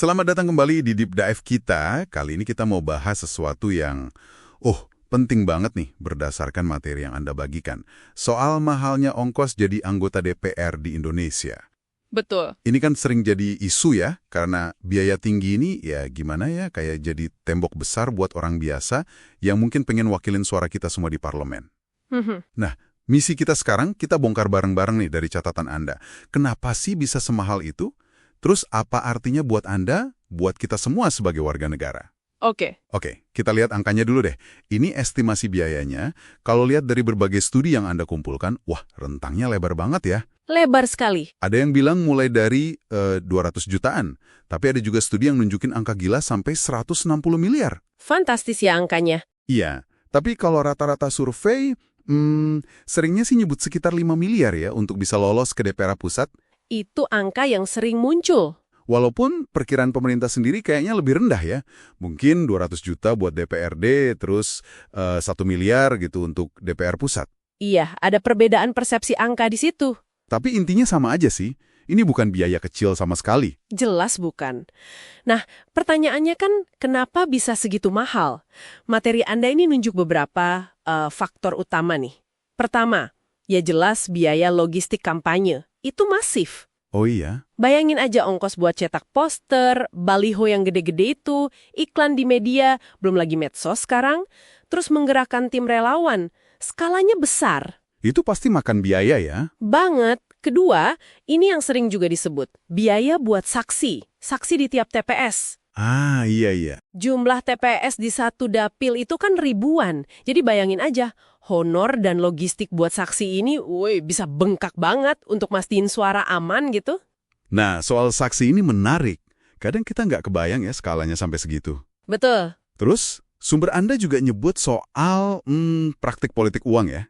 Selamat datang kembali di Deep Dive kita. Kali ini kita mau bahas sesuatu yang, penting banget nih berdasarkan materi yang Anda bagikan. Soal mahalnya ongkos jadi anggota DPR di Indonesia. Betul. Ini kan sering jadi isu ya, karena biaya tinggi ini ya gimana ya, kayak jadi tembok besar buat orang biasa yang mungkin pengen wakilin suara kita semua di parlemen. Nah, misi kita sekarang, kita bongkar bareng-bareng nih dari catatan Anda. Kenapa sih bisa semahal itu? Terus apa artinya buat Anda, buat kita semua sebagai warga negara? Oke. Oke, kita lihat angkanya dulu deh. Ini estimasi biayanya. Kalau lihat dari berbagai studi yang Anda kumpulkan, wah rentangnya lebar banget ya. Lebar sekali. Ada yang bilang mulai dari 200 jutaan. Tapi ada juga studi yang nunjukin angka gila sampai 160 miliar. Fantastis ya angkanya. Iya, tapi kalau rata-rata survei, seringnya sih nyebut sekitar 5 miliar ya untuk bisa lolos ke DPR pusat. Itu angka yang sering muncul. Walaupun perkiraan pemerintah sendiri kayaknya lebih rendah ya. Mungkin 200 juta buat DPRD, terus 1 miliar gitu untuk DPR pusat. Iya, ada perbedaan persepsi angka di situ. Tapi intinya sama aja sih. Ini bukan biaya kecil sama sekali. Jelas bukan. Nah, pertanyaannya kan kenapa bisa segitu mahal? Materi Anda ini nunjuk beberapa faktor utama nih. Pertama, ya jelas biaya logistik kampanye. Itu masif. Oh iya? Bayangin aja ongkos buat cetak poster, baliho yang gede-gede itu, iklan di media, belum lagi medsos sekarang, terus menggerakkan tim relawan. Skalanya besar. Itu pasti makan biaya ya? Banget. Kedua, ini yang sering juga disebut, biaya buat saksi. Saksi di tiap TPS. Ah, iya. Jumlah TPS di satu dapil itu kan ribuan. Jadi bayangin aja, honor dan logistik buat saksi ini, bisa bengkak banget untuk mastiin suara aman gitu. Nah, soal saksi ini menarik. Kadang kita nggak kebayang ya skalanya sampai segitu. Betul. Terus, sumber Anda juga nyebut soal praktik politik uang ya.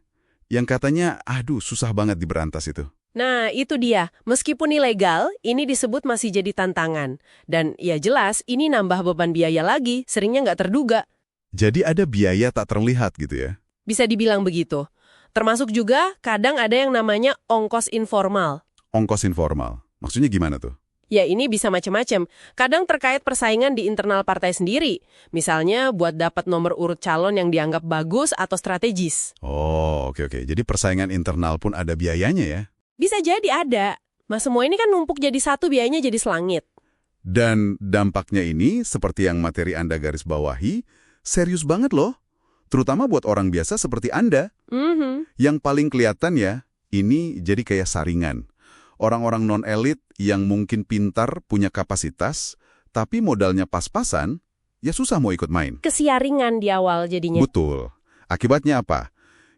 Yang katanya, susah banget diberantas itu. Nah, itu dia. Meskipun ilegal, ini disebut masih jadi tantangan. Dan ya jelas, ini nambah beban biaya lagi, seringnya nggak terduga. Jadi ada biaya tak terlihat gitu ya? Bisa dibilang begitu. Termasuk juga kadang ada yang namanya ongkos informal. Ongkos informal. Maksudnya gimana tuh? Ya ini bisa macam-macam. Kadang terkait persaingan di internal partai sendiri. Misalnya buat dapat nomor urut calon yang dianggap bagus atau strategis. Oh, oke. Jadi persaingan internal pun ada biayanya ya? Bisa jadi ada. Mas semua ini kan numpuk jadi satu, biayanya jadi selangit. Dan dampaknya ini, seperti yang materi Anda garis bawahi, serius banget loh. Terutama buat orang biasa seperti Anda. Yang paling kelihatan ya, ini jadi kayak saringan. Orang-orang non-elit yang mungkin pintar, punya kapasitas, tapi modalnya pas-pasan, ya susah mau ikut main. Kesiaringan di awal jadinya. Betul. Akibatnya apa?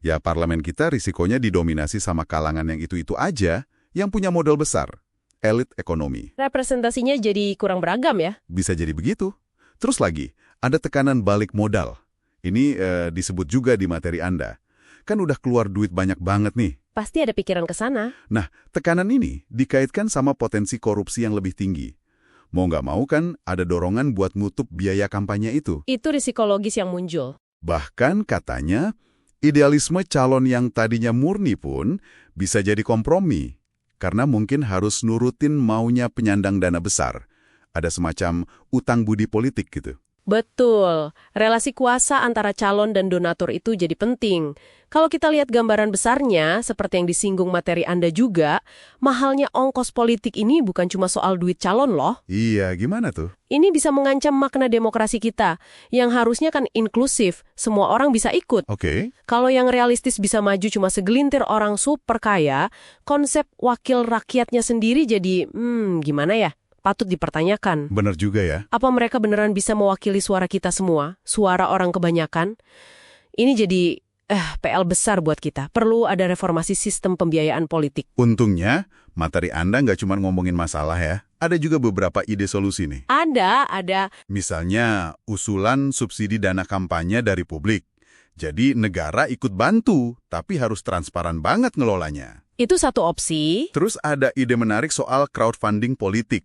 Ya parlemen kita risikonya didominasi sama kalangan yang itu-itu aja, yang punya modal besar. Elit ekonomi. Representasinya jadi kurang beragam ya? Bisa jadi begitu. Terus lagi, ada tekanan balik modal. Ini disebut juga di materi Anda. Kan udah keluar duit banyak banget nih. Pasti ada pikiran ke sana. Nah, tekanan ini dikaitkan sama potensi korupsi yang lebih tinggi. Mau nggak mau kan ada dorongan buat nutup biaya kampanye itu. Itu psikologis yang muncul. Bahkan katanya, idealisme calon yang tadinya murni pun bisa jadi kompromi. Karena mungkin harus nurutin maunya penyandang dana besar. Ada semacam utang budi politik gitu. Betul. Relasi kuasa antara calon dan donatur itu jadi penting. Kalau kita lihat gambaran besarnya, seperti yang disinggung materi Anda juga, mahalnya ongkos politik ini bukan cuma soal duit calon loh. Iya, gimana tuh? Ini bisa mengancam makna demokrasi kita, yang harusnya kan inklusif, semua orang bisa ikut. Oke. Kalau yang realistis bisa maju cuma segelintir orang super kaya, konsep wakil rakyatnya sendiri jadi, gimana ya? Patut dipertanyakan. Benar juga ya. Apa mereka beneran bisa mewakili suara kita semua? Suara orang kebanyakan? Ini jadi PL besar buat kita. Perlu ada reformasi sistem pembiayaan politik. Untungnya, materi Anda nggak cuma ngomongin masalah ya. Ada juga beberapa ide solusi nih. Ada. Misalnya, usulan subsidi dana kampanye dari publik. Jadi negara ikut bantu, tapi harus transparan banget ngelolanya. Itu satu opsi. Terus ada ide menarik soal crowdfunding politik.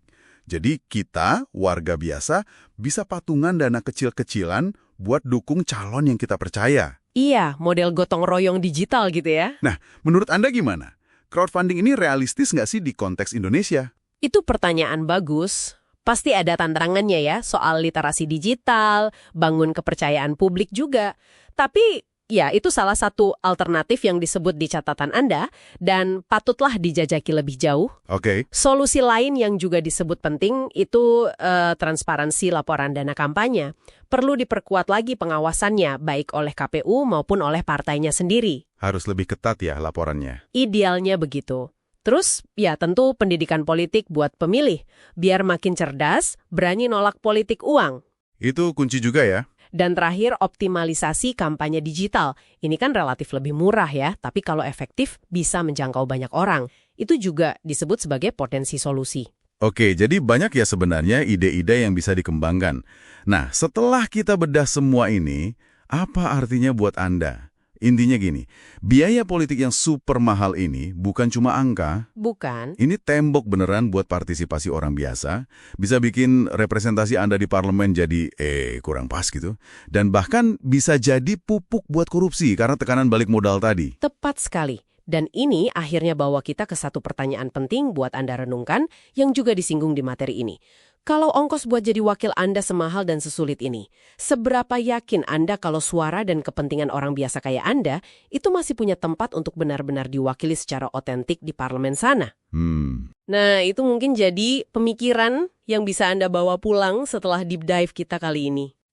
Jadi kita, warga biasa, bisa patungan dana kecil-kecilan buat dukung calon yang kita percaya. Iya, model gotong royong digital gitu ya. Nah, menurut Anda gimana? Crowdfunding ini realistis nggak sih di konteks Indonesia? Itu pertanyaan bagus. Pasti ada tantangannya ya, soal literasi digital, bangun kepercayaan publik juga. Tapi ya itu salah satu alternatif yang disebut di catatan Anda dan patutlah dijajaki lebih jauh. Oke. Solusi lain yang juga disebut penting itu transparansi laporan dana kampanye. Perlu diperkuat lagi pengawasannya, baik oleh KPU maupun oleh partainya sendiri. Harus lebih ketat ya laporannya. Idealnya begitu. Terus, ya tentu pendidikan politik buat pemilih, biar makin cerdas, berani nolak politik uang. Itu kunci juga ya. Dan terakhir, optimalisasi kampanye digital. Ini kan relatif lebih murah ya, tapi kalau efektif bisa menjangkau banyak orang. Itu juga disebut sebagai potensi solusi. Oke, jadi banyak ya sebenarnya ide-ide yang bisa dikembangkan. Nah, setelah kita bedah semua ini, apa artinya buat Anda? Intinya gini, biaya politik yang super mahal ini bukan cuma angka. Bukan. Ini tembok beneran buat partisipasi orang biasa. Bisa bikin representasi Anda di parlemen jadi, kurang pas gitu. Dan bahkan bisa jadi pupuk buat korupsi karena tekanan balik modal tadi. Tepat sekali. Dan ini akhirnya bawa kita ke satu pertanyaan penting buat Anda renungkan yang juga disinggung di materi ini. Kalau ongkos buat jadi wakil Anda semahal dan sesulit ini, seberapa yakin Anda kalau suara dan kepentingan orang biasa kayak Anda itu masih punya tempat untuk benar-benar diwakili secara otentik di parlemen sana? Nah, itu mungkin jadi pemikiran yang bisa Anda bawa pulang setelah deep dive kita kali ini.